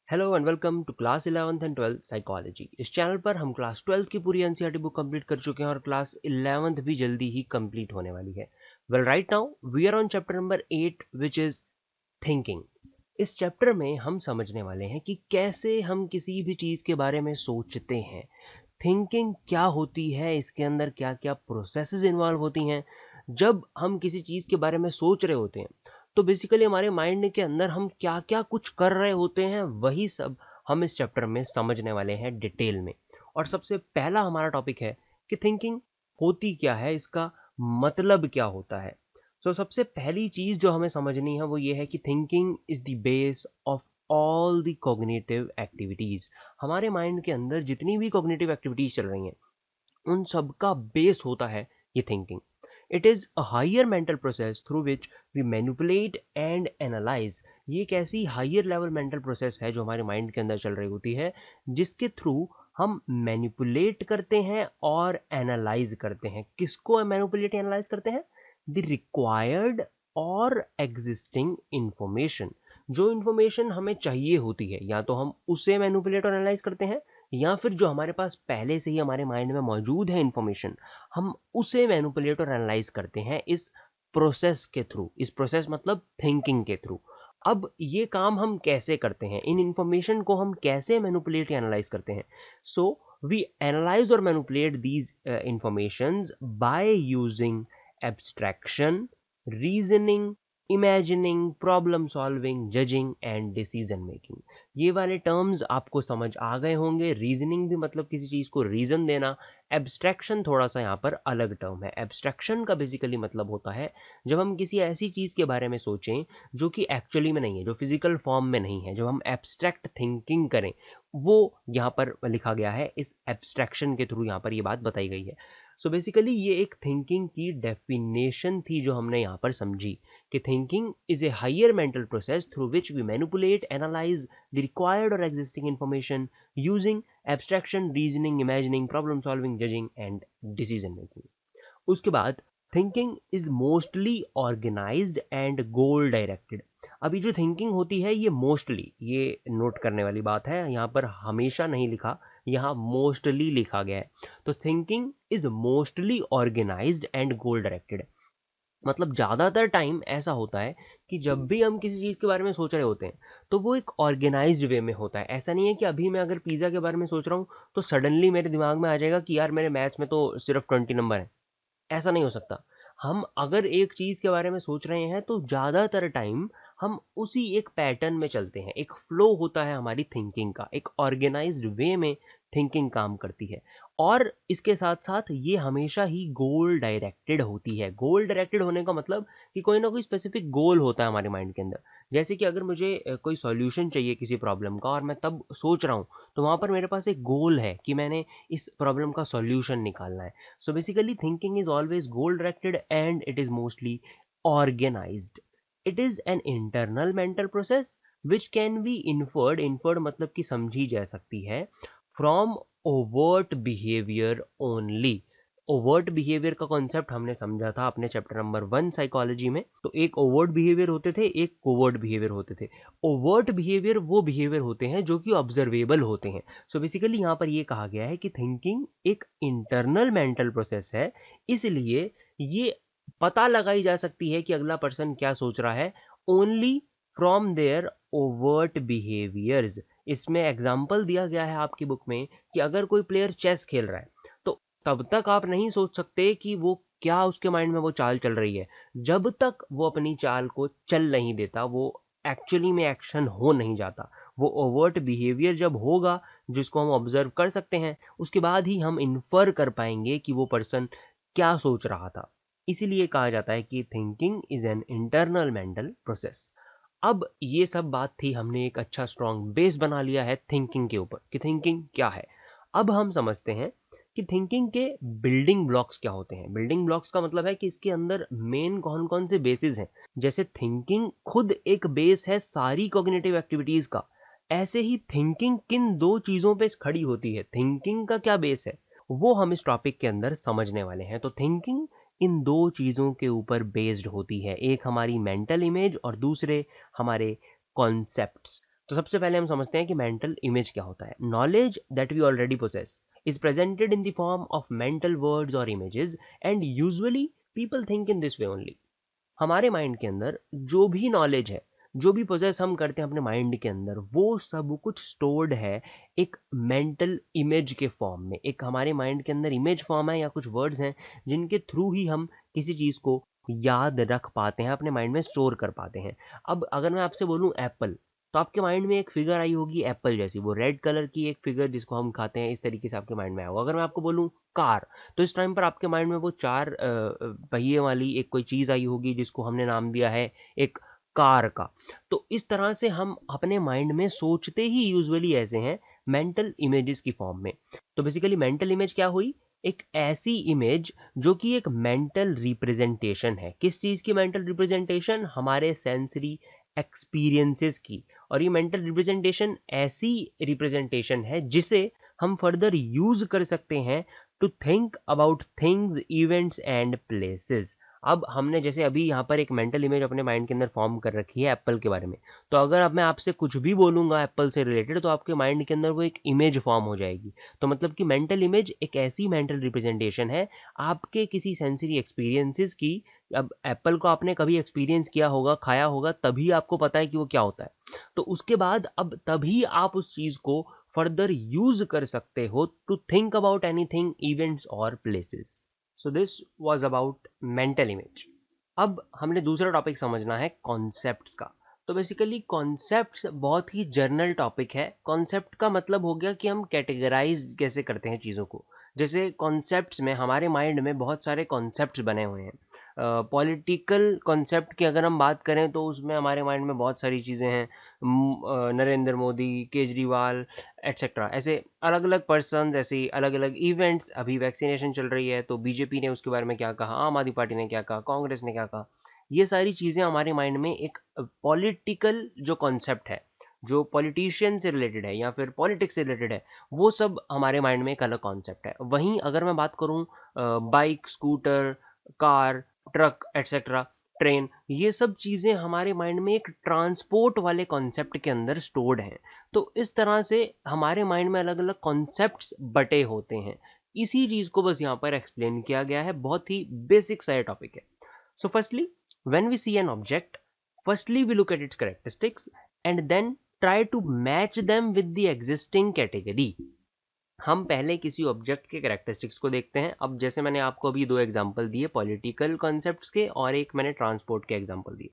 Hello and welcome to class 11th and 12th psychology. इस channel पर हम class 12th की पूरी एनसीईआरटी बुक कंप्लीट कर चुके हैं और क्लास 11th भी जल्दी ही कंप्लीट होने वाली है। Well right now we are on chapter number 8 which is thinking. इस चैप्टर में हम समझने वाले हैं कि कैसे हम किसी भी चीज़ के बारे में सोचते हैं। थिंकिंग क्या होती है, इसके अंदर क्या क्या प्रोसेसेस इन्वॉल्व होती हैं। जब हम किसी चीज़ के बारे में सोच रहे होते हैं तो बेसिकली हमारे माइंड के अंदर हम क्या क्या कुछ कर रहे होते हैं, वही सब हम इस चैप्टर में समझने वाले हैं डिटेल में। और सबसे पहला हमारा टॉपिक है कि थिंकिंग होती क्या है, इसका मतलब क्या होता है। सबसे पहली चीज़ जो हमें समझनी है वो ये है कि thinking is the base of all the cognitive activities. हमारे माइंड के अंदर जितनी भी कॉग्निटिव एक्टिविटीज़ चल रही हैं उन सब का बेस होता है ये thinking. It is a higher mental process through which we manipulate and analyse. ये एक ऐसी हायर लेवल मेंटल प्रोसेस है जो हमारे माइंड के अंदर चल रही होती है, जिसके थ्रू हम मैनिपुलेट करते हैं और एनालाइज करते हैं। किसको मैनिपुलेट एनालाइज करते हैं? द रिक्वायर्ड और एग्जिस्टिंग इंफॉर्मेशन। जो इंफॉर्मेशन हमें चाहिए होती है या तो हम उसे मैनिपुलेट और एनालाइज करते हैं, या फिर जो हमारे पास पहले से ही हमारे माइंड में मौजूद है इंफॉर्मेशन, हम उसे मैनिपुलेट और एनालाइज करते हैं इस प्रोसेस के थ्रू। इस प्रोसेस मतलब थिंकिंग के थ्रू। अब ये काम हम कैसे करते हैं, इन इंफॉर्मेशन को हम कैसे मैनिपुलेट या एनालाइज करते हैं? सो वी एनालाइज और manipulate these informations by using abstraction, reasoning, imagining, problem solving, judging and decision making. ये वाले टर्म्स आपको समझ आ गए होंगे। रीजनिंग भी मतलब किसी चीज़ को रीज़न देना। एब्स्ट्रैक्शन थोड़ा सा यहाँ पर अलग टर्म है। एब्स्ट्रैक्शन का बेसिकली मतलब होता है जब हम किसी ऐसी चीज़ के बारे में सोचें जो कि एक्चुअली में नहीं है, जो फिजिकल फॉर्म में नहीं है, जब हम एब्स्ट्रैक्ट थिंकिंग करें, वो यहाँ पर लिखा गया है। इस एब्स्ट्रैक्शन के थ्रू यहाँ पर ये बात बताई गई है। बेसिकली ये एक थिंकिंग की डेफिनेशन थी जो हमने यहाँ पर समझी कि thinking is a higher mental process through which we manipulate, analyse the required or existing information using abstraction, reasoning, imagining, problem solving, judging and decision making. उसके बाद thinking is mostly organised and goal directed. अभी जो thinking होती है ये mostly, ये note करने वाली बात है, यहाँ पर हमेशा नहीं लिखा, यहाँ मोस्टली लिखा गया है। तो thinking is mostly organised and goal directed मतलब ज़्यादातर टाइम ऐसा होता है कि जब भी हम किसी चीज़ के बारे में सोच रहे होते हैं तो वो एक ऑर्गेनाइज्ड वे में होता है। ऐसा नहीं है कि अभी मैं अगर पिज़्ज़ा के बारे में सोच रहा हूँ तो सडनली मेरे दिमाग में आ जाएगा कि यार मेरे मैथ्स में तो सिर्फ 20 नंबर है। ऐसा नहीं हो सकता। हम अगर एक चीज़ के बारे में सोच रहे हैं तो ज़्यादातर टाइम हम उसी एक पैटर्न में चलते हैं। एक फ्लो होता है हमारी थिंकिंग का, एक ऑर्गेनाइज्ड वे में थिंकिंग काम करती है। और इसके साथ साथ ये हमेशा ही गोल डायरेक्टेड होती है। गोल डायरेक्टेड होने का मतलब कि कोई ना कोई स्पेसिफिक गोल होता है हमारे माइंड के अंदर। जैसे कि अगर मुझे कोई सॉल्यूशन चाहिए किसी प्रॉब्लम का और मैं तब सोच रहा हूँ, तो वहाँ पर मेरे पास एक गोल है कि मैंने इस प्रॉब्लम का सॉल्यूशन निकालना है। Basically thinking is always goal directed and it is mostly organized. It is an internal mental process which can be inferred मतलब कि समझी जा सकती है from overt behavior only. Overt behaviour का कॉन्सेप्ट हमने समझा था अपने चैप्टर नंबर 1 साइकोलॉजी में। तो एक ओवर्ट बिहेवियर होते थे, एक कोवर्ट बिहेवियर होते थे। ओवर्ट बिहेवियर वो बिहेवियर होते हैं जो कि ऑब्जर्वेबल होते हैं। बेसिकली यहाँ पर ये कहा गया है कि थिंकिंग एक इंटरनल मेंटल प्रोसेस है, इसलिए ये पता लगाई जा सकती है कि अगला पर्सन क्या सोच रहा है only from their overt behaviours. इसमें एग्जाम्पल दिया गया है आपकी बुक में कि अगर कोई प्लेयर चेस खेल रहा है तो तब तक आप नहीं सोच सकते कि वो क्या उसके माइंड में वो चाल चल रही है, जब तक वो अपनी चाल को चल नहीं देता, वो एक्चुअली में एक्शन हो नहीं जाता। वो ओवर्ट बिहेवियर जब होगा जिसको हम ऑब्जर्व कर सकते हैं, उसके बाद ही हम इन्फर कर पाएंगे कि वो पर्सन क्या सोच रहा था। इसीलिए कहा जाता है कि thinking is an internal mental process. अब ये सब बात थी, हमने एक अच्छा स्ट्रॉन्ग बेस बना लिया है थिंकिंग के ऊपर कि थिंकिंग क्या है। अब हम समझते हैं कि थिंकिंग के बिल्डिंग ब्लॉक्स क्या होते हैं। बिल्डिंग ब्लॉक्स का मतलब है कि इसके अंदर मेन कौन कौन से बेसिस हैं। जैसे थिंकिंग खुद एक बेस है सारी कॉग्निटिव एक्टिविटीज का, ऐसे ही थिंकिंग किन दो चीजों पे खड़ी होती है, थिंकिंग का क्या बेस है, वो हम इस टॉपिक के अंदर समझने वाले हैं। तो थिंकिंग इन दो चीज़ों के ऊपर बेस्ड होती है, एक हमारी मेंटल इमेज और दूसरे हमारे कॉन्सेप्ट्स। तो सबसे पहले हम समझते हैं कि मेंटल इमेज क्या होता है। Knowledge that we already possess is presented in the form of mental words और images and usually people think in this way only. हमारे माइंड के अंदर जो भी नॉलेज है, जो भी प्रोसेस हम करते हैं अपने माइंड के अंदर, वो सब कुछ स्टोर्ड है एक मेंटल इमेज के फॉर्म में। एक हमारे माइंड के अंदर इमेज फॉर्म है या कुछ वर्ड्स हैं जिनके थ्रू ही हम किसी चीज़ को याद रख पाते हैं, अपने माइंड में स्टोर कर पाते हैं। अब अगर मैं आपसे बोलूँ एप्पल, तो आपके माइंड में एक फिगर आई होगी एप्पल जैसी, वो रेड कलर की एक फिगर जिसको हम खाते हैं, इस तरीके से आपके माइंड में आया होगा। अगर मैं आपको बोलूँ कार, तो इस टाइम पर आपके माइंड में वो चार पहिए वाली एक कोई चीज़ आई होगी जिसको हमने नाम दिया है एक कार का। तो इस तरह से हम अपने माइंड में सोचते ही यूजुअली ऐसे हैं मेंटल इमेजेस की फॉर्म में। तो बेसिकली मेंटल इमेज क्या हुई? एक ऐसी इमेज जो कि एक मेंटल रिप्रेजेंटेशन है। किस चीज़ की मेंटल रिप्रेजेंटेशन? हमारे सेंसरी एक्सपीरियंसेस की। और ये मेंटल रिप्रेजेंटेशन ऐसी रिप्रेजेंटेशन है जिसे हम फर्दर यूज कर सकते हैं to think about things, events and places. अब हमने जैसे अभी यहाँ पर एक मेंटल इमेज अपने माइंड के अंदर फॉर्म कर रखी है एप्पल के बारे में, तो अगर अब मैं आपसे कुछ भी बोलूंगा एप्पल से रिलेटेड, तो आपके माइंड के अंदर वो एक इमेज फॉर्म हो जाएगी। तो मतलब कि मेंटल इमेज एक ऐसी मेंटल रिप्रेजेंटेशन है आपके किसी सेंसरी एक्सपीरियंसेस की। अब एप्पल को आपने कभी एक्सपीरियंस किया होगा, खाया होगा, तभी आपको पता है कि वो क्या होता है। तो उसके बाद अब तभी आप उस चीज को फर्दर यूज कर सकते हो to think about anything, events और places. So this was about mental image. अब हमने दूसरा टॉपिक समझना है कॉन्सेप्ट्स का। तो बेसिकली कॉन्सेप्ट्स बहुत ही जर्नल टॉपिक है। कॉन्सेप्ट का मतलब हो गया कि हम कैटेगराइज कैसे करते हैं चीज़ों को। जैसे कॉन्सेप्ट्स में हमारे माइंड में बहुत सारे कॉन्सेप्ट्स बने हुए हैं। पॉलिटिकल कॉन्सेप्ट की अगर हम बात करें तो उसमें हमारे माइंड में बहुत सारी चीज़ें हैं। नरेंद्र मोदी, केजरीवाल एटसेट्रा, ऐसे अलग अलग पर्सन्स, ऐसे अलग अलग इवेंट्स। अभी वैक्सीनेशन चल रही है तो बीजेपी ने उसके बारे में क्या कहा, आम आदमी पार्टी ने क्या कहा, कांग्रेस ने क्या कहा। ये सारी चीज़ें हमारे माइंड में एक पॉलिटिकल जो कॉन्सेप्ट है, जो पॉलिटिशियन से रिलेटेड है या फिर पॉलिटिक्स से रिलेटेड है, वो सब हमारे माइंड में एक अलग कॉन्सेप्ट है। वहीं अगर मैं बात करूँ bike, scooter, car, truck etcetera, train, ये सब चीज़ें हमारे माइंड में एक ट्रांसपोर्ट वाले कॉन्सेप्ट के अंदर स्टोर्ड हैं। तो इस तरह से हमारे माइंड में अलग अलग कॉन्सेप्ट्स बटे होते हैं। इसी चीज़ को बस यहाँ पर एक्सप्लेन किया गया है, बहुत ही बेसिक सा टॉपिक है। So firstly when we see an object, firstly we look at its characteristics and then try to match them with the existing category। हम पहले किसी ऑब्जेक्ट के कैरेक्टरिस्टिक्स को देखते हैं। अब जैसे मैंने आपको अभी दो एग्जांपल दिए पॉलिटिकल कॉन्सेप्ट्स के और एक मैंने ट्रांसपोर्ट के एग्जांपल दिए।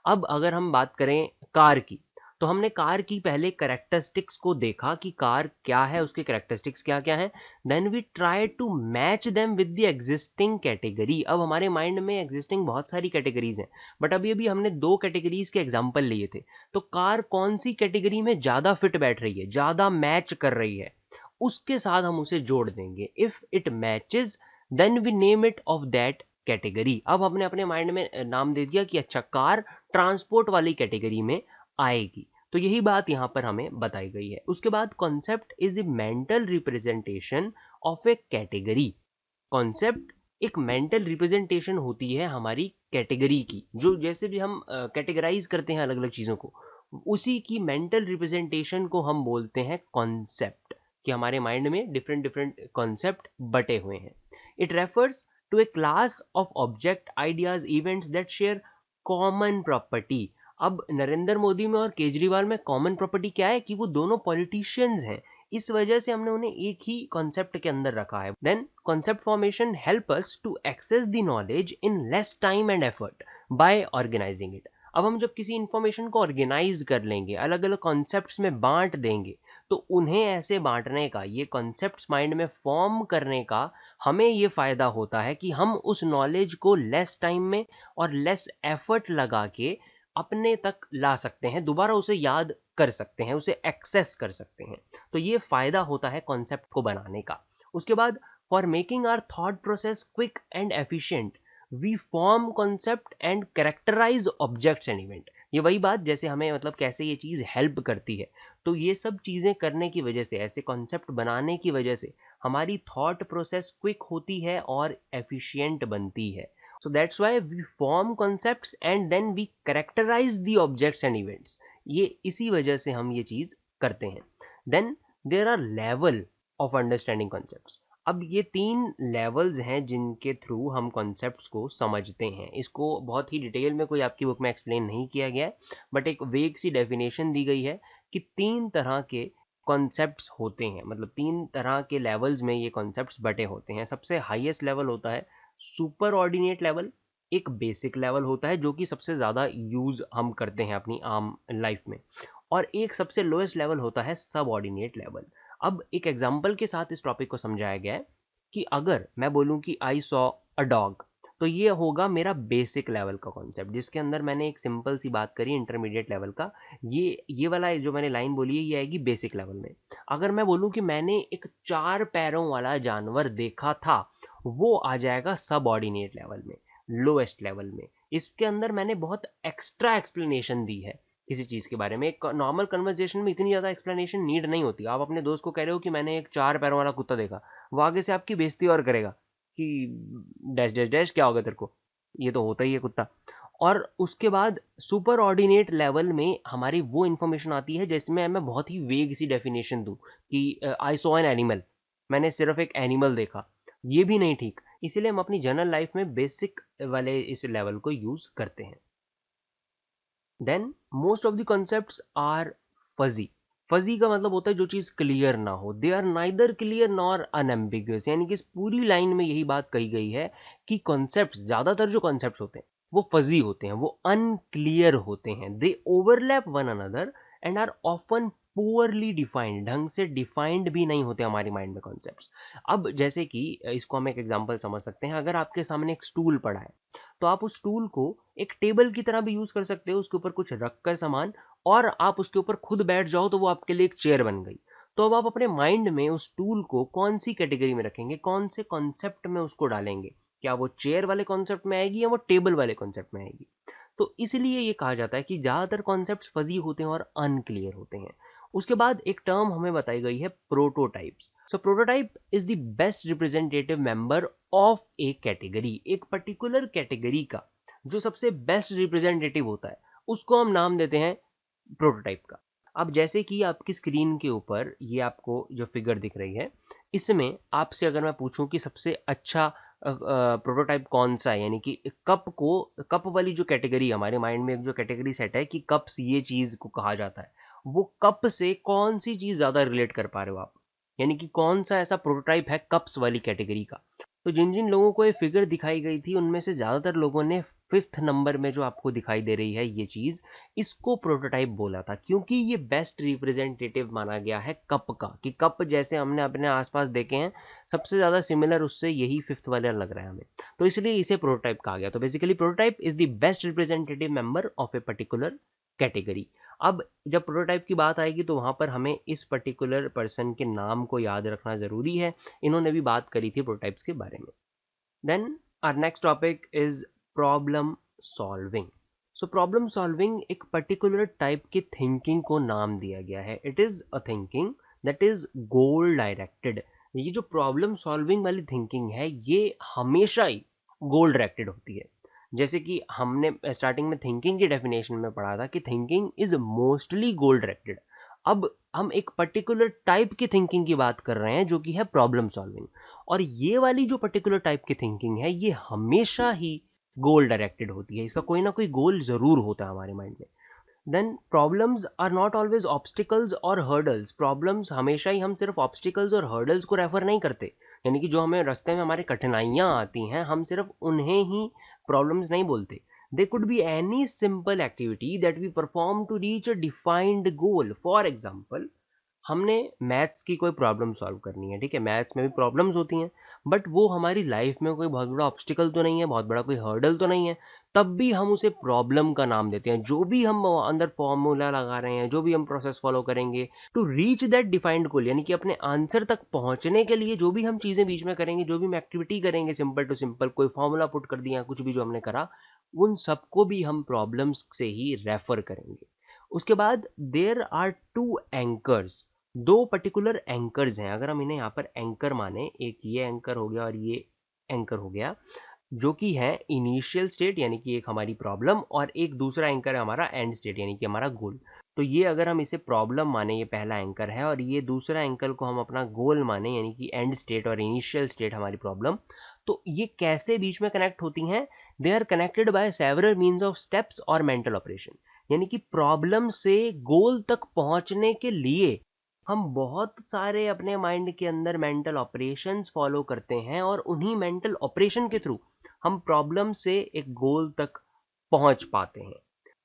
अब अगर हम बात करें कार की, तो हमने कार की पहले कैरेक्टरिस्टिक्स को देखा कि कार क्या है, उसके कैरेक्टरिस्टिक्स क्या क्या हैं। Then we try to match them with the existing category. अब हमारे माइंड में एग्जिस्टिंग बहुत सारी कैटेगरीज हैं, बट अभी अभी हमने दो कैटेगरीज के एग्जांपल लिए थे। तो कार कौन सी कैटेगरी में ज़्यादा फिट बैठ रही है, ज़्यादा मैच कर रही है, उसके साथ हम उसे जोड़ देंगे। If it matches then we name it of that category. अब हमने अपने माइंड में नाम दे दिया कि अच्छा कार ट्रांसपोर्ट वाली कैटेगरी में आएगी। तो यही बात यहाँ पर हमें बताई गई है। उसके बाद concept is a mental representation of A category. Concept एक मेंटल रिप्रेजेंटेशन होती है हमारी कैटेगरी की, जो जैसे भी हम कैटेगराइज करते हैं अलग अलग चीज़ों को, उसी की मेंटल रिप्रेजेंटेशन को हम बोलते हैं कॉन्सेप्ट। कि हमारे माइंड में डिफरेंट डिफरेंट कॉन्सेप्ट बटे हुए हैं। It refers to a class of object, ideas, events that share common property. अब नरेंद्र मोदी में और केजरीवाल में कॉमन प्रॉपर्टी क्या है कि वो दोनों पॉलिटिशियंस हैं, इस वजह से हमने उन्हें एक ही कॉन्सेप्ट के अंदर रखा है। Then concept formation help us to access the knowledge in less time and effort by organising it. अब हम जब किसी इंफॉर्मेशन को ऑर्गेनाइज कर लेंगे, अलग अलग कॉन्सेप्ट्स में बांट देंगे, तो उन्हें ऐसे बांटने का, ये कॉन्सेप्ट्स माइंड में फॉर्म करने का हमें ये फायदा होता है कि हम उस नॉलेज को लेस टाइम में और लेस एफर्ट लगा के अपने तक ला सकते हैं, दोबारा उसे याद कर सकते हैं, उसे एक्सेस कर सकते हैं। तो ये फायदा होता है कॉन्सेप्ट को बनाने का। उसके बाद for making our thought process quick and efficient we form concept and characterise objects and event. ये वही बात, जैसे हमें मतलब कैसे ये चीज़ हेल्प करती है। तो ये सब चीज़ें करने की वजह से, ऐसे कॉन्सेप्ट बनाने की वजह से हमारी थॉट प्रोसेस क्विक होती है और एफिशिएंट बनती है। So that's why we form concepts and then we characterize the objects and events। ये इसी वजह से हम ये चीज करते हैं। Then there are level of understanding concepts. अब ये 3 लेवल्स हैं जिनके थ्रू हम कॉन्सेप्ट्स को समझते हैं। इसको बहुत ही डिटेल में कोई आपकी बुक में एक्सप्लेन नहीं किया गया है, बट एक वेग सी डेफिनेशन दी गई है कि 3 तरह के कॉन्सेप्ट्स होते हैं, मतलब 3 तरह के लेवल्स में ये कॉन्सेप्ट्स बटे होते हैं। सबसे हाईएस्ट लेवल होता है सुपर ऑर्डिनेट लेवल, एक बेसिक लेवल होता है जो कि सबसे ज़्यादा यूज़ हम करते हैं अपनी आम लाइफ में, और एक सबसे लोएस्ट लेवल होता है सब ऑर्डिनेट लेवल। अब एक एग्जाम्पल के साथ इस टॉपिक को समझाया गया है कि अगर मैं बोलूं कि आई सॉ अ डॉग, तो ये होगा मेरा बेसिक लेवल का कॉन्सेप्ट, जिसके अंदर मैंने एक सिंपल सी बात करी इंटरमीडिएट लेवल का। ये वाला जो मैंने लाइन बोली है ये आएगी बेसिक लेवल में। अगर मैं बोलूं कि मैंने एक 4 पैरों वाला जानवर देखा था, वो आ जाएगा सब ऑर्डिनेट लेवल में, लोएस्ट लेवल में। इसके अंदर मैंने बहुत एक्स्ट्रा एक्सप्लेनेशन दी है किसी चीज़ के बारे में। एक नॉर्मल कन्वर्सेशन में इतनी ज़्यादा एक्सप्लेनेशन नीड नहीं होती। आप अपने दोस्त को कह रहे हो कि मैंने एक 4 पैरों वाला कुत्ता देखा, वो आगे से आपकी बेइज्जती और करेगा कि डैश डैश डैश क्या होगा तेरे को, ये तो होता ही है कुत्ता। और उसके बाद सुपर ऑर्डिनेट लेवल में हमारी वो इन्फॉर्मेशन आती है जिसमें मैं बहुत ही वेग सी डेफिनेशन दूं कि आई सॉ एन एनिमल, मैंने सिर्फ एक एनिमल देखा। ये भी नहीं ठीक, इसीलिए हम अपनी जनरल लाइफ में बेसिक वाले इस लेवल को यूज करते हैं। Then most of the concepts are fuzzy. Fuzzy का मतलब होता है जो चीज क्लियर ना हो। They are neither clear nor unambiguous, यानी कि इस पूरी लाइन में यही बात कही गई है कि कॉन्सेप्ट्स, ज्यादातर जो कॉन्सेप्ट्स होते हैं वो फजी होते हैं, वो अनक्लियर होते हैं। They overlap one another and are often poorly defined, ढंग से डिफाइंड भी नहीं होते हमारी माइंड में कॉन्सेप्ट्स। अब जैसे कि इसको हम एक एग्जांपल समझ सकते हैं। अगर आपके सामने एक स्टूल पड़ा है, तो आप उस टूल को एक टेबल की तरह भी यूज कर सकते हो, उसके ऊपर कुछ रखकर सामान, और आप उसके ऊपर खुद बैठ जाओ तो वो आपके लिए एक चेयर बन गई। तो अब आप अपने माइंड में उस टूल को कौन सी कैटेगरी में रखेंगे, कौन से कॉन्सेप्ट में उसको डालेंगे? क्या वो चेयर वाले कॉन्सेप्ट में आएगी या वो टेबल वाले कॉन्सेप्ट में आएगी? तो इसलिए ये कहा जाता है कि ज्यादातर कॉन्सेप्ट्स फजी होते हैं और अनक्लियर होते हैं। उसके बाद एक टर्म हमें बताई गई है prototypes. So prototype is the best representative member of A category. एक पर्टिकुलर कैटेगरी का जो सबसे बेस्ट रिप्रेजेंटेटिव होता है उसको हम नाम देते हैं प्रोटोटाइप का। अब जैसे कि आपकी स्क्रीन के ऊपर ये आपको जो फिगर दिख रही है, इसमें आपसे अगर मैं पूछूं कि सबसे अच्छा प्रोटोटाइप कौन सा है, यानी कि कप वाली जो कैटेगरी हमारे माइंड में एक जो कैटेगरी सेट है कि कप्स ये चीज को कहा जाता है, वो कप से कौन सी चीज ज्यादा रिलेट कर पा रहे हो आप, यानी कि कौन सा ऐसा प्रोटोटाइप है कप्स वाली कैटेगरी का? तो जिन जिन लोगों को ये फिगर दिखाई गई थी उनमें से ज्यादातर लोगों ने 5th नंबर में जो आपको दिखाई दे रही है ये चीज, इसको प्रोटोटाइप बोला था, क्योंकि ये बेस्ट रिप्रेजेंटेटिव माना गया है कप का। कि कप जैसे हमने अपने आसपास देखे हैं, सबसे ज्यादा सिमिलर उससे यही 5th वाला लग रहा है हमें, तो इसलिए इसे प्रोटोटाइप कहा गया। तो basically prototype is the best representative member of a particular category. अब जब प्रोटोटाइप की बात आएगी तो वहां पर हमें इस पर्टिकुलर पर्सन के नाम को याद रखना जरूरी है। इन्होंने भी बात करी थी प्रोटोटाइप्स के बारे में। Then our next topic is problem solving. So problem solving एक पर्टिकुलर टाइप की थिंकिंग को नाम दिया गया है। It is a thinking that is goal directed. ये जो प्रॉब्लम सॉल्विंग वाली थिंकिंग है ये हमेशा ही गोल डायरेक्टेड होती है। जैसे कि हमने स्टार्टिंग में थिंकिंग की डेफिनेशन में पढ़ा था कि thinking is mostly goal directed. अब हम एक पर्टिकुलर टाइप की थिंकिंग की बात कर रहे हैं जो कि है प्रॉब्लम सॉल्विंग, और ये वाली जो पर्टिकुलर टाइप की थिंकिंग है ये हमेशा ही गोल डायरेक्टेड होती है। इसका कोई ना कोई गोल जरूर होता है हमारे माइंड में। Then problems are not always obstacles or hurdles. Problems हमेशा ही हम सिर्फ ऑब्स्टिकल्स और हर्डल्स को रेफर नहीं करते, यानी कि जो हमें रास्ते में हमारे कठिनाइयां आती हैं हम सिर्फ उन्हें ही प्रॉब्लम्स नहीं बोलते। They could be any simple activity that we perform to reach a defined goal. For example, हमने मैथ्स की कोई प्रॉब्लम सॉल्व करनी है, ठीक है, मैथ्स में भी प्रॉब्लम्स होती हैं, बट वो हमारी लाइफ में कोई बहुत बड़ा ऑब्स्टिकल तो नहीं है, बहुत बड़ा कोई हर्डल तो नहीं है, तब भी हम उसे प्रॉब्लम का नाम देते हैं। जो भी हम अंदर फॉर्मूला लगा रहे हैं, जो भी हम प्रोसेस फॉलो करेंगे टू रीच दैट डिफाइंड गोल, यानी कि अपने आंसर तक पहुंचने के लिए जो भी हम चीजें बीच में करेंगे, जो भी हम एक्टिविटी करेंगे, सिंपल टू सिंपल कोई फॉर्मूला पुट कर दिया, कुछ भी जो हमने करा, उन सबको भी हम प्रॉब्लम्स से ही रेफर करेंगे। उसके बाद देयर आर टू एंकर्स। दो पर्टिकुलर एंकर्स हैं, अगर हम इन्हें यहाँ पर एंकर माने, एक ये एंकर हो गया और ये एंकर हो गया, जो कि है इनिशियल स्टेट यानी कि एक हमारी प्रॉब्लम, और एक दूसरा एंकर है हमारा एंड स्टेट यानी कि हमारा गोल। तो ये अगर हम इसे प्रॉब्लम माने, ये पहला एंकर है, और ये दूसरा एंकर को हम अपना गोल माने, यानी कि एंड स्टेट और इनिशियल स्टेट हमारी प्रॉब्लम, तो ये कैसे बीच में कनेक्ट होती हैं? They are connected by several means of steps और मेंटल ऑपरेशन। यानी कि प्रॉब्लम से गोल तक पहुंचने के लिए हम बहुत सारे अपने माइंड के अंदर मेंटल ऑपरेशंस फॉलो करते हैं, और उन्हीं मेंटल ऑपरेशन के थ्रू हम प्रॉब्लम से एक गोल तक पहुंच पाते हैं।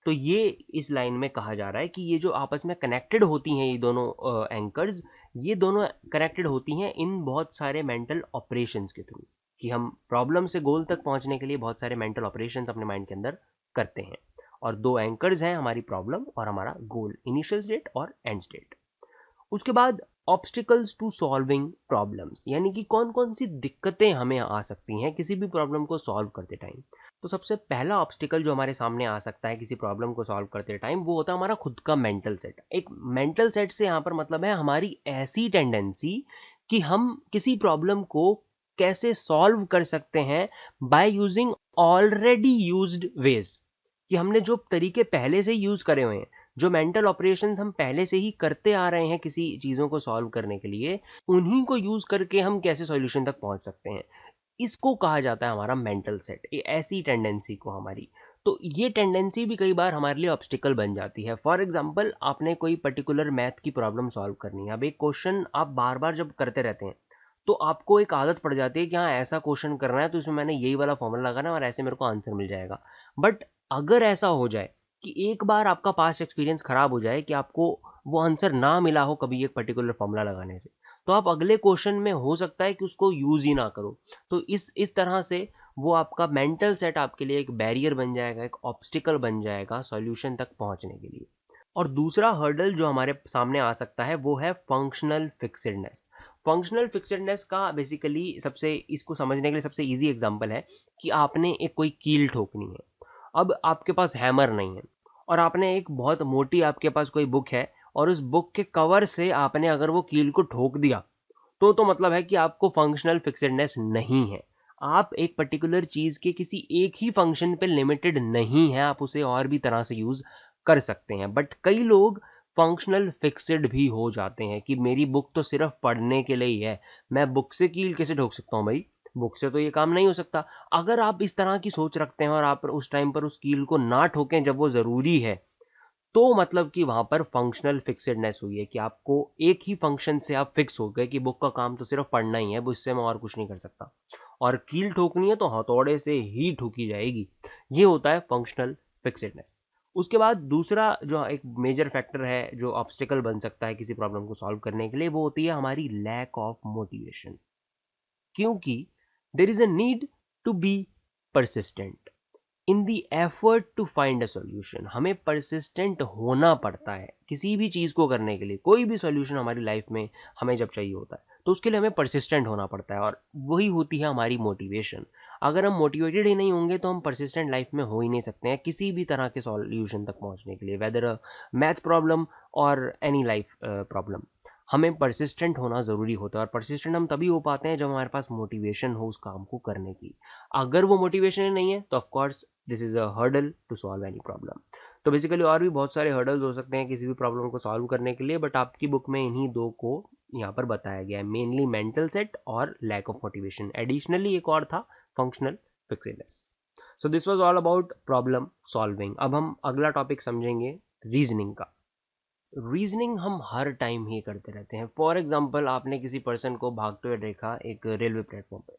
तो ये इस लाइन में कहा जा रहा है कि ये जो आपस में कनेक्टेड होती हैं, ये दोनों एंकर्स, ये दोनों कनेक्टेड होती हैं इन बहुत सारे मेंटल ऑपरेशंस के थ्रू, कि हम प्रॉब्लम से गोल तक पहुंचने के लिए बहुत सारे मेंटल ऑपरेशंस अपने माइंड के अंदर करते हैं। और दो एंकर्स हैं, हमारी प्रॉब्लम और हमारा गोल, इनिशियल स्टेट और एंड स्टेट। उसके बाद ऑब्स्टिकल्स टू सॉल्विंग प्रॉब्लम्स, यानी कि कौन कौन सी दिक्कतें हमें आ सकती हैं किसी भी प्रॉब्लम को सॉल्व करते टाइम। तो सबसे पहला ऑब्स्टिकल जो हमारे सामने आ सकता है किसी प्रॉब्लम को सॉल्व करते टाइम, वो होता है हमारा खुद का मेंटल सेट। एक मेंटल सेट से यहाँ पर मतलब है हमारी ऐसी टेंडेंसी कि हम किसी प्रॉब्लम को कैसे सॉल्व कर सकते हैं by using already used ways, कि हमने जो तरीके पहले से यूज करे हुए हैं, जो मेंटल ऑपरेशंस हम पहले से ही करते आ रहे हैं किसी चीज़ों को सॉल्व करने के लिए, उन्हीं को यूज करके हम कैसे सॉल्यूशन तक पहुंच सकते हैं, इसको कहा जाता है हमारा मेंटल सेट। ऐसी टेंडेंसी को हमारी, तो ये टेंडेंसी भी कई बार हमारे लिए ऑब्स्टिकल बन जाती है। फॉर एग्जांपल, आपने कोई पर्टिकुलर मैथ की प्रॉब्लम सॉल्व करनी है। अब एक क्वेश्चन आप बार बार जब करते रहते हैं तो आपको एक आदत पड़ जाती है कि हाँ, ऐसा क्वेश्चन करना है तो इसमें मैंने यही वाला फॉर्मूला लगाना है और ऐसे मेरे को आंसर मिल जाएगा। बट अगर ऐसा हो जाए कि एक बार आपका पास्ट एक्सपीरियंस खराब हो जाए कि आपको वो आंसर ना मिला हो कभी एक पर्टिकुलर फॉर्मूला लगाने से, तो आप अगले क्वेश्चन में हो सकता है कि उसको यूज ही ना करो। तो इस तरह से वो आपका मेंटल सेट आपके लिए एक बैरियर बन जाएगा, एक ऑब्स्टिकल बन जाएगा सॉल्यूशन तक पहुंचने के लिए। और दूसरा हर्डल जो हमारे सामने आ सकता है वो है फंक्शनल फिक्सेडनेस। फंक्शनल फिक्सेडनेस का बेसिकली सबसे, इसको समझने के लिए सबसे इजी एग्जांपल है कि आपने एक कोई कील ठोकनी है। अब आपके पास हैमर नहीं है और आपने एक बहुत मोटी, आपके पास कोई बुक है और उस बुक के कवर से आपने अगर वो कील को ठोक दिया, तो मतलब है कि आपको फंक्शनल फिक्सेडनेस नहीं है। आप एक पर्टिकुलर चीज के किसी एक ही फंक्शन पे लिमिटेड नहीं है, आप उसे और भी तरह से यूज कर सकते हैं। बट कई लोग फंक्शनल फिक्सेड भी हो जाते हैं कि मेरी बुक तो सिर्फ पढ़ने के लिए ही है, मैं बुक से कील कैसे ठोक सकता हूँ भाई, बुक से तो ये काम नहीं हो सकता। अगर आप इस तरह की सोच रखते हैं और आप उस टाइम पर उस कील को ना ठोकें जब वो जरूरी है, तो मतलब कि वहां पर फंक्शनल फिक्सेडनेस हुई है कि आपको एक ही फंक्शन से आप फिक्स हो गए कि बुक का काम तो सिर्फ पढ़ना ही है, उससे मैं और कुछ नहीं कर सकता, और कील ठोकनी है तो हथौड़े से ही ठोकी जाएगी। ये होता है फंक्शनल फिक्सेडनेस। उसके बाद दूसरा जो एक मेजर फैक्टर है जो ऑब्स्टिकल बन सकता है किसी प्रॉब्लम को सॉल्व करने के लिए, वो होती है हमारी लैक ऑफ मोटिवेशन। क्योंकि there is a need to be persistent in the effort to find a solution. हमें परसिस्टेंट होना पड़ता है किसी भी चीज को करने के लिए। कोई भी सॉल्यूशन हमारी लाइफ में हमें जब चाहिए होता है तो उसके लिए हमें परसिस्टेंट होना पड़ता है, और वही होती है हमारी मोटिवेशन। अगर हम मोटिवेटेड ही नहीं होंगे तो हम परसिस्टेंट लाइफ में हो ही नहीं सकते हैं किसी भी तरह के सॉल्यूशन तक पहुंचने के लिए, वेदर मैथ प्रॉब्लम और एनी लाइफ प्रॉब्लम। हमें परसिस्टेंट होना ज़रूरी होता है, और परसिस्टेंट हम तभी हो पाते हैं जब हमारे पास मोटिवेशन हो उस काम को करने की। अगर वो मोटिवेशन नहीं है तो of course this is a hurdle to solve any problem. तो बेसिकली और भी बहुत सारे हर्डल्स हो सकते हैं किसी भी प्रॉब्लम को सॉल्व करने के लिए, बट आपकी बुक में इन्हीं दो को यहाँ पर बताया गया है, मेनली मेंटल सेट और लैक ऑफ मोटिवेशन। एडिशनली एक और था, functional fixedness. So this was all about problem solving. अब हम अगला टॉपिक समझेंगे रीजनिंग का। रीजनिंग हम हर टाइम ही करते रहते हैं। फॉर एग्जाम्पल, आपने किसी पर्सन को भागते हुए देखा एक रेलवे प्लेटफॉर्म पे,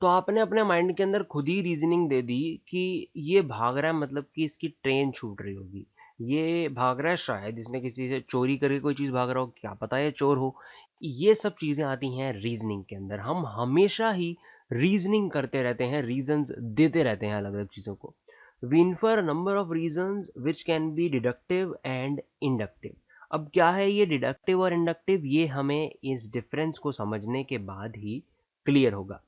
तो आपने अपने माइंड के अंदर खुद ही रीजनिंग दे दी कि ये भाग रहा है मतलब कि इसकी ट्रेन छूट रही होगी, ये भाग रहा है शायद इसने किसी से चोरी करके कोई चीज़ भाग रहा हो, क्या पता ये चोर हो। ये सब चीज़ें आती हैं रीजनिंग के अंदर। हम हमेशा ही रीजनिंग करते रहते हैं, रीजंस देते रहते हैं अलग अलग चीज़ों को। We infer number of reasons which can be deductive and inductive. अब क्या है ये डिडक्टिव और इंडक्टिव, ये हमें इस डिफरेंस को समझने के बाद ही क्लियर होगा।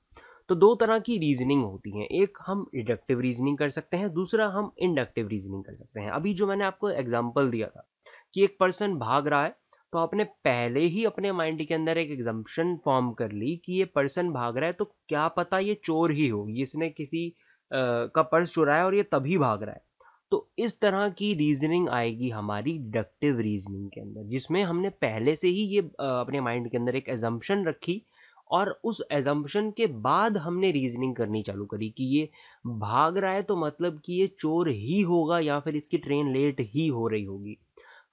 तो दो तरह की रीजनिंग होती हैं, एक हम डिडक्टिव रीजनिंग कर सकते हैं, दूसरा हम इंडक्टिव रीजनिंग कर सकते हैं। अभी जो मैंने आपको एग्जांपल दिया था कि एक पर्सन भाग रहा है, तो आपने पहले ही अपने माइंड के अंदर एक एग्जम्पशन फॉर्म कर ली कि ये पर्सन भाग रहा है तो क्या पता ये चोर ही हो, इसने किसी का पर्स चुराया और ये तभी भाग रहा है। तो इस तरह की रीजनिंग आएगी हमारी डिडक्टिव रीजनिंग के अंदर, जिसमें हमने पहले से ही ये अपने माइंड के अंदर एक एजम्पशन रखी और उस एजम्पशन के बाद हमने रीजनिंग करनी चालू करी कि ये भाग रहा है तो मतलब कि ये चोर ही होगा या फिर इसकी ट्रेन लेट ही हो रही होगी।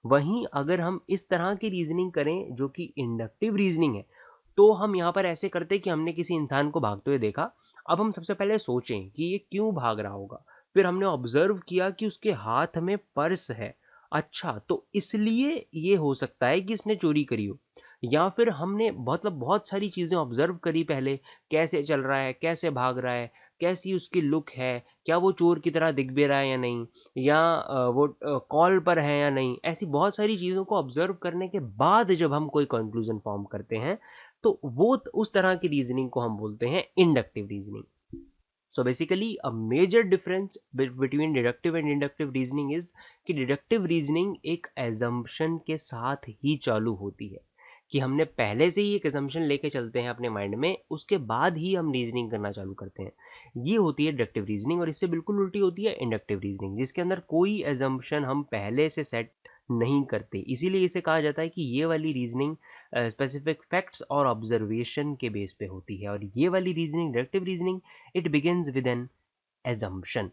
वहीं अगर हम इस तरह की रीजनिंग करें जो कि इंडक्टिव रीजनिंग है, तो हम यहाँ पर ऐसे करते कि हमने किसी इंसान को भागते हुए देखा। अब हम सबसे पहले सोचें कि ये क्यों भाग रहा होगा। फिर हमने ऑब्जर्व किया कि उसके हाथ में पर्स है। अच्छा, तो इसलिए ये हो सकता है कि इसने चोरी करी हो। या फिर हमने मतलब बहुत सारी चीज़ें ऑब्जर्व करी पहले, कैसे चल रहा है, कैसे भाग रहा है, कैसी उसकी लुक है, क्या वो चोर की तरह दिख भी रहा है या नहीं, या वो कॉल पर है या नहीं। ऐसी बहुत सारी चीज़ों को ऑब्जर्व करने के बाद जब हम कोई कंक्लूजन फॉर्म करते हैं, तो वो उस तरह की रीजनिंग को हम बोलते हैं inductive reasoning. So basically a major difference between deductive and inductive reasoning is कि deductive reasoning एक assumption के साथ ही चालू होती है, कि हमने पहले से ही एक assumption लेके चलते हैं अपने माइंड में, उसके बाद ही हम रीजनिंग करना चालू करते हैं। ये होती है डिडक्टिव रीजनिंग, और इससे बिल्कुल उल्टी होती है इंडक्टिव रीजनिंग, जिसके अंदर कोई assumption हम पहले से सेट नहीं करते। इसीलिए इसे कहा जाता है कि ये वाली रीजनिंग स्पेसिफिक फैक्ट्स और ऑब्जर्वेशन के बेस पे होती है, और ये वाली reasoning deductive reasoning it begins with an assumption.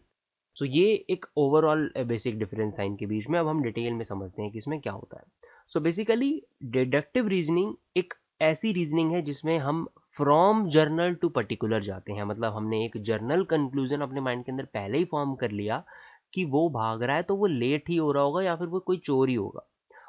So ये एक ओवरऑल बेसिक डिफरेंस था इनके बीच में। अब हम डिटेल में समझते हैं कि इसमें क्या होता है। सो बेसिकली डिडक्टिव रीजनिंग एक ऐसी रीजनिंग है जिसमें हम फ्रॉम जर्नल टू पर्टिकुलर जाते हैं। मतलब हमने एक जर्नल कंक्लूजन अपने माइंड के अंदर पहले ही फॉर्म कर लिया कि वो भाग रहा है तो वो लेट ही हो रहा होगा या फिर वो कोई चोर ही होगा।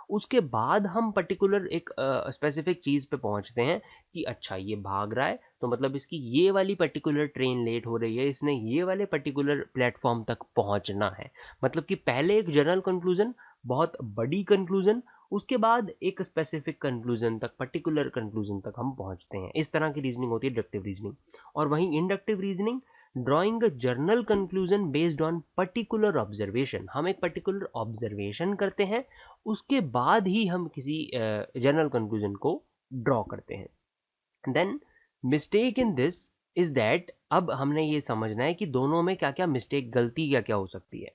उसके बाद हम पर्टिकुलर एक स्पेसिफिक चीज़ पे पहुंचते हैं कि अच्छा ये भाग रहा है तो मतलब इसकी ये वाली पर्टिकुलर ट्रेन लेट हो रही है, इसने ये वाले पर्टिकुलर प्लेटफॉर्म तक पहुंचना है। मतलब कि पहले एक जनरल कंक्लूजन, बहुत बड़ी कंक्लूजन, उसके बाद एक स्पेसिफिक कंक्लूजन तक, पर्टिकुलर कंक्लूजन तक हम पहुंचते हैं। इस तरह की रीजनिंग होती है डिडक्टिव रीजनिंग। और वहीं inductive reasoning drawing a journal conclusion based on particular observation. हम एक पर्टिकुलर ऑब्जर्वेशन करते हैं, उसके बाद ही हम किसी जनरल कंक्लूजन को ड्रॉ करते हैं। Then mistake in this is that, अब हमने ये समझना है कि दोनों में क्या क्या मिस्टेक, गलती क्या क्या हो सकती है।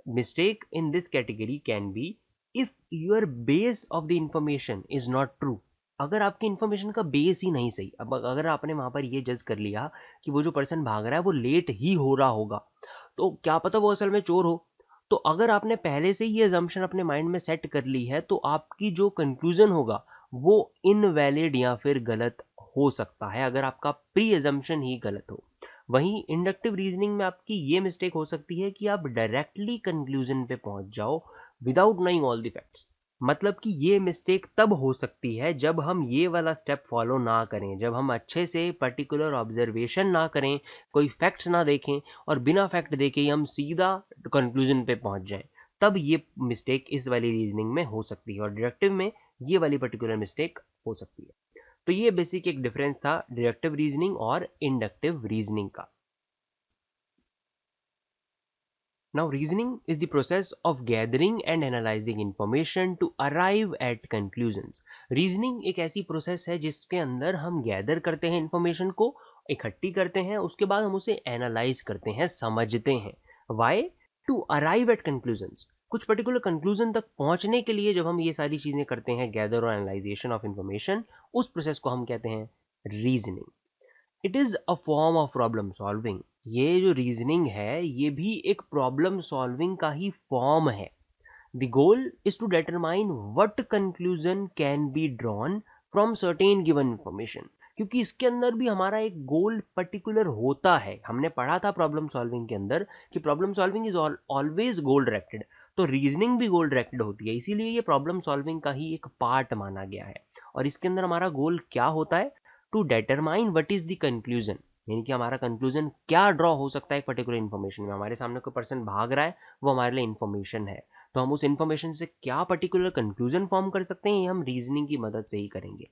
Mistake in this category can be if your base of the information is not true. अगर आपकी इंफॉर्मेशन का बेस ही नहीं सही, अब अगर आपने वहां पर ये जज कर लिया कि वो जो पर्सन भाग रहा है वो लेट ही हो रहा होगा, तो क्या पता वो असल में चोर हो। तो अगर आपने पहले से ये अजम्पशन अपने माइंड में सेट कर ली है, तो आपकी जो कंक्लूजन होगा वो इनवैलिड या फिर गलत हो सकता है, अगर आपका प्री अजम्पशन ही गलत हो। वहीं इंडक्टिव रीजनिंग में आपकी ये मिस्टेक हो सकती है कि आप डायरेक्टली कंक्लूजन पे पहुंच जाओ without knowing all the facts. मतलब कि ये मिस्टेक तब हो सकती है जब हम ये वाला स्टेप फॉलो ना करें, जब हम अच्छे से पर्टिकुलर ऑब्जर्वेशन ना करें, कोई फैक्ट्स ना देखें और बिना फैक्ट देखे ही हम सीधा कंक्लूजन पे पहुंच जाएं। तब ये मिस्टेक इस वाली रीजनिंग में हो सकती है, और डिडक्टिव में ये वाली पर्टिकुलर मिस्टेक हो सकती है। तो ये बेसिक एक डिफरेंस था डिडक्टिव रीजनिंग और इंडक्टिव रीजनिंग का। Now, reasoning is the process of gathering and analyzing information to arrive at conclusions. Reasoning एक ऐसी प्रोसेस है जिसके अंदर हम गैदर करते हैं इंफॉर्मेशन को, इकट्ठी करते हैं, उसके बाद हम उसे एनालाइज करते हैं, समझते हैं। Why? To arrive at conclusions. कुछ पर्टिकुलर कंक्लूजन तक पहुंचने के लिए जब हम ये सारी चीजें करते हैं, गैदर और एनालाइजेशन ऑफ इंफॉर्मेशन, उस प्रोसेस को हम कहते हैं reasoning. It is a form of problem solving. ये जो रीजनिंग है ये भी एक प्रॉब्लम सॉल्विंग का ही फॉर्म है। The goal is to determine what conclusion can be drawn from certain given information. क्योंकि इसके अंदर भी हमारा एक गोल पर्टिकुलर होता है। हमने पढ़ा था प्रॉब्लम सॉल्विंग के अंदर कि problem solving is always goal directed, तो रीजनिंग भी गोल डायरेक्टेड होती है। इसीलिए ये प्रॉब्लम सॉल्विंग का ही एक पार्ट माना गया है। और इसके अंदर हमारा गोल क्या होता है? To determine what is the conclusion, यानी कि हमारा कंक्लूजन क्या ड्रॉ हो सकता है एक पर्टिकुलर इन्फॉर्मेशन में। हमारे सामने कोई पर्सन भाग रहा है, वो हमारे लिए इन्फॉर्मेशन है, तो हम उस इन्फॉर्मेशन से क्या पर्टिकुलर कंक्लूजन फॉर्म कर सकते हैं, ये हम रीजनिंग की मदद से ही करेंगे।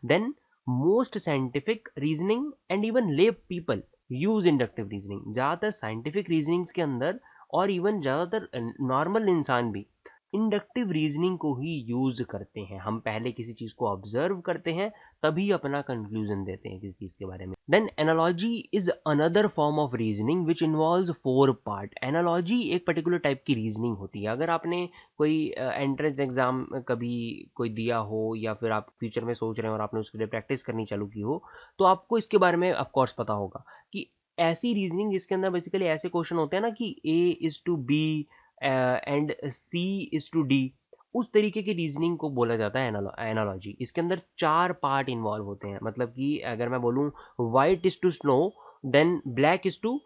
Then most scientific reasoning and even lay people use inductive reasoning. ज़्यादातर साइंटिफिक रीजनिंग्स के अंदर और इवन ज़्यादातर नॉर्मल इंसान भी इंडक्टिव रीजनिंग को ही यूज करते हैं। हम पहले किसी चीज को ऑब्जर्व करते हैं तभी अपना कंक्लूजन देते हैं किसी चीज के बारे में। Then analogy is another form of reasoning which involves 4 part. Analogy एक पर्टिकुलर टाइप की रीजनिंग होती है। अगर आपने कोई एंट्रेंस एग्जाम कभी कोई दिया हो या फिर आप फ्यूचर में सोच रहे हो और आपने उसके लिए प्रैक्टिस करनी चालू की हो, तो आपको इसके बारे में ऑफकोर्स पता होगा कि ऐसी रीजनिंग जिसके अंदर बेसिकली ऐसे क्वेश्चन होते हैं ना कि A:B एंड C:D, उस तरीके की रीजनिंग को बोला जाता है एनालॉजी। इसके अंदर 4 पार्ट इन्वॉल्व होते हैं। मतलब कि अगर मैं बोलूं white is to snow then black is to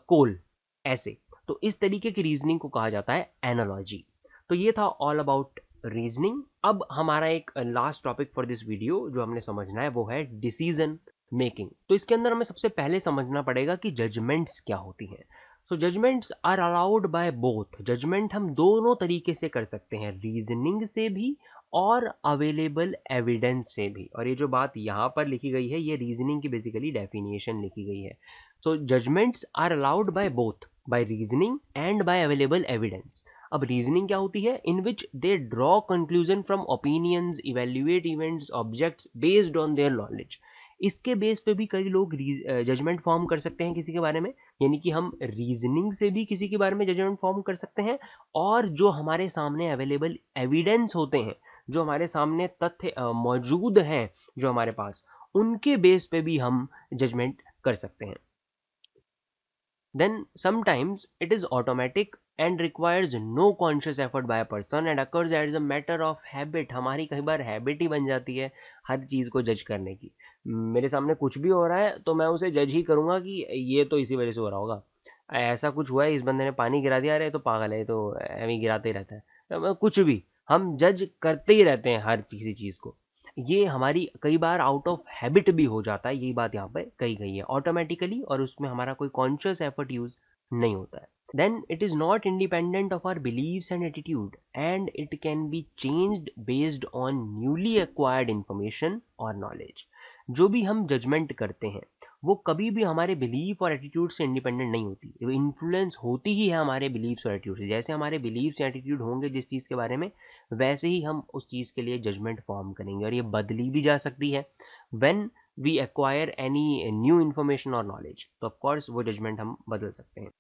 coal, ऐसे, तो इस तरीके की रीजनिंग को कहा जाता है एनालॉजी। तो ये था ऑल अबाउट रीजनिंग। अब हमारा एक last topic for this video जो हमने समझना है वो है डिसीजन मेकिंग। तो इसके अंदर हमें सबसे पहले समझना पड़ेगा कि जजमेंट्स क्या होती हैं। So judgements are allowed by both. Judgement हम दोनों तरीके से कर सकते हैं, रीजनिंग से भी और अवेलेबल एविडेंस से भी। और ये जो बात यहाँ पर लिखी गई है ये रीजनिंग की बेसिकली डेफिनेशन लिखी गई है। So judgements are allowed by both, by reasoning and by available evidence. अब रीजनिंग क्या होती है? In which they draw conclusion from opinions, evaluate events, objects based on their knowledge. इसके बेस पे भी कई लोग जजमेंट फॉर्म कर सकते हैं किसी के बारे में। यानी कि हम रीजनिंग से भी किसी के बारे में जजमेंट फॉर्म कर सकते हैं, और जो हमारे सामने अवेलेबल एविडेंस होते हैं, जो हमारे सामने तथ्य मौजूद हैं जो हमारे पास, उनके बेस पे भी हम जजमेंट कर सकते हैं। Then sometimes it is automatic and requires no conscious effort by a person and occurs as a matter of habit। हमारी कई बार हैबिट ही बन जाती है हर चीज़ को जज करने की। मेरे सामने कुछ भी हो रहा है तो मैं उसे जज ही करूँगा कि ये तो इसी वजह से हो रहा होगा। ऐसा कुछ हुआ है, इस बंदे ने पानी गिरा दिया, अरे तो पागल है, तो ऐਵੇਂ गिराते ही रहता है। कुछ भी हम जज करते ही रहते हैं हर किसी चीज़ को। ये हमारी कई बार आउट ऑफ हैबिट भी हो जाता है, यही बात यहाँ पे कही गई है, ऑटोमेटिकली, और उसमें हमारा कोई कॉन्शियस एफर्ट यूज नहीं होता है। Then it is not independent of our beliefs and attitude and it can be changed based on newly acquired information और नॉलेज। जो भी हम जजमेंट करते हैं वो कभी भी हमारे बिलीफ और एटीट्यूड से इंडिपेंडेंट नहीं होती, वो इन्फ्लुएंस होती ही है हमारे बिलीव्स और एटीट्यूड से। जैसे हमारे बिलीव्स या एटीट्यूड होंगे जिस चीज़ के बारे में, वैसे ही हम उस चीज़ के लिए जजमेंट फॉर्म करेंगे, और ये बदली भी जा सकती है when we acquire any new information और नॉलेज। तो ऑफकोर्स वो जजमेंट हम बदल सकते हैं।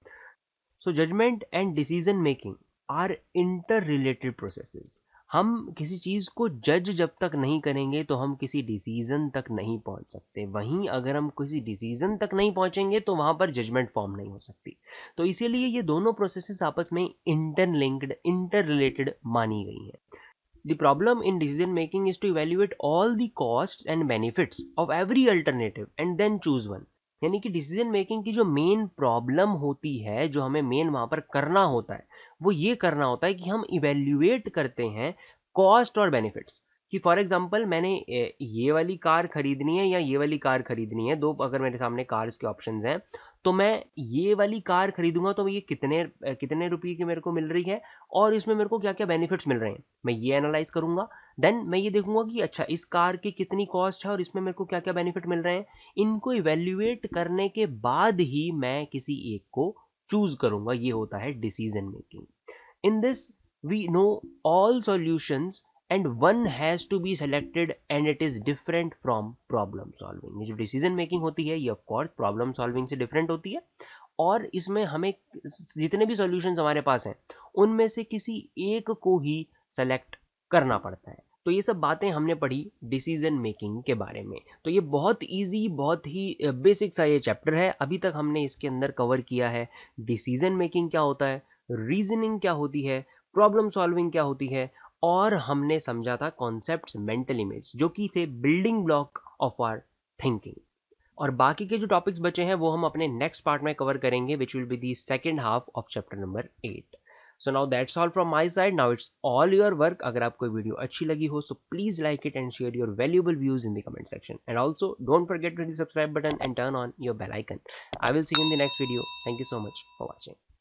So judgement and decision making are interrelated processes. हम किसी चीज़ को जज जब तक नहीं करेंगे तो हम किसी डिसीजन तक नहीं पहुंच सकते। वहीं अगर हम किसी डिसीजन तक नहीं पहुंचेंगे तो वहां पर जजमेंट फॉर्म नहीं हो सकती। तो इसीलिए ये दोनों प्रोसेसेस आपस में इंटरलिंक्ड, इंटर रिलेटेड मानी गई हैं। The problem in decision making is to evaluate all the costs and benefits of every alternative and then choose one। यानी कि डिसीजन मेकिंग की जो मेन प्रॉब्लम होती है, जो हमें मेन वहां पर करना होता है, वो ये करना होता है कि हम इवेल्युएट करते हैं कॉस्ट और बेनिफिट्स। कि फॉर एग्जांपल मैंने ये वाली कार खरीदनी है या ये वाली कार खरीदनी है, दो अगर मेरे सामने कार्स के ऑप्शंस हैं, तो मैं ये वाली कार खरीदूंगा तो ये कितने रुपये की मेरे को मिल रही है और इसमें मेरे को क्या क्या बेनिफिट्स मिल रहे हैं, मैं ये एनालाइज करूंगा। देन मैं ये देखूंगा कि अच्छा इस कार की कितनी कॉस्ट है और इसमें मेरे को क्या क्या बेनिफिट मिल रहे हैं। इनको इवेल्युएट करने के बाद ही मैं किसी एक को चूज करूंगा। ये होता है decision making. In this we know all solutions and one has to be selected and it is different from problem solving। ये जो डिसीजन मेकिंग होती है ये ऑफ कोर्स प्रॉब्लम सॉल्विंग से डिफरेंट होती है, और इसमें हमें जितने भी सॉल्यूशंस हमारे पास हैं उनमें से किसी एक को ही सेलेक्ट करना पड़ता है। तो ये सब बातें हमने पढ़ी डिसीजन मेकिंग के बारे में। तो ये बहुत इजी, बहुत ही बेसिक सा ये चैप्टर है। अभी तक हमने इसके अंदर कवर किया है डिसीजन मेकिंग क्या होता है, रीजनिंग क्या होती है, प्रॉब्लम सॉल्विंग क्या होती है, और हमने समझा था कॉन्सेप्ट्स, मेंटल इमेज, जो कि थे building block of our thinking. और बाकी के जो टॉपिक्स बचे हैं वो हम अपने नेक्स्ट पार्ट में कवर करेंगे, which will be the second half of chapter number 8। So now that's all from my side, now it's all your work. अगर आपको वीडियो अच्छी लगी हो so please like it and share your valuable views in the comment section, and also don't forget to hit the subscribe button and turn on your bell icon. I will see you in the next video. Thank you so much for watching.